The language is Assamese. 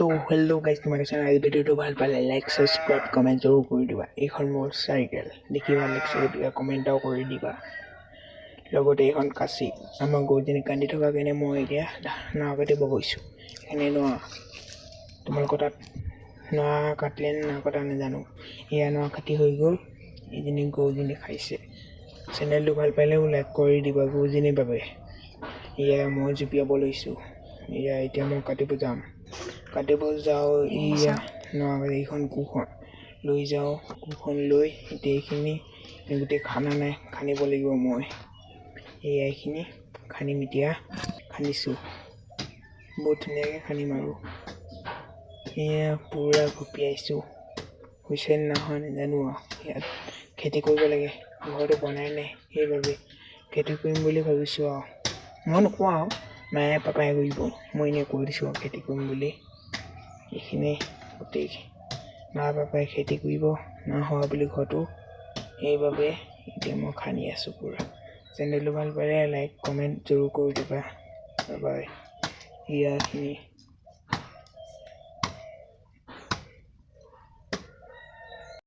হেল্ল' গাইজ, তোমাক আজি ভিডিঅ'টো ভাল পালে লাইক ছাবস্ক্ৰাইব কমেণ্ট জৰুৰ কৰি দিবা। এইখন মোৰ চাইকেল দেখি ভাল লাগিছে গতিকে কমেণ্ট এটাও কৰি দিবা। লগতে এইখন কাচি আমাৰ গৰুজনী কান্দি থকা কাৰণে মই এতিয়া নাও কাটিব গৈছোঁ। সেইখিনি নোৱা তোমালোকৰ তাত নোৱা কাটিলে নাকটা নাজানো। এয়া নোৱা কাটি হৈ গ'ল, এইজনী গৰুজনী খাইছে। চেনেলটো ভাল পালেও লাইক কৰি দিবা গৰুজনীৰ বাবে। এয়া মই জুপিয়াব লৈছোঁ। এতিয়া মই কাটিব যাওঁ। এয়া এইখন কুখন লৈ যাওঁ। কুখন লৈ এতিয়া এইখিনি গোটেই খানিব লাগিব মই। এইখিনি খানিম, এতিয়া খান্দিছোঁ। বহুত ধুনীয়াকৈ খানিম আৰু এয়া পূৰা ঘপিয়াইছোঁ। হৈছে নহয় নাজানো আৰু ইয়াত খেতি কৰিব লাগে। ঘৰটো বনাই নাই, সেইবাবে খেতি কৰিম বুলি ভাবিছোঁ আৰু মই নকওঁ আৰু মায়ে পাপাই কৰিব। মই এনেই কৈ দিছোঁ আৰু খেতি কৰিম বুলি। এইখিনি গোটেই মা পাপাই খেতি কৰিব হোৱা বুলি ঘৰটো, সেইবাবে এতিয়া মই খান্দি আছোঁ পূৰা। চেনেলটো ভাল পালে লাইক কমেণ্ট জৰুৰ কৰি দিবা। Bye bye. ইয়াখিনি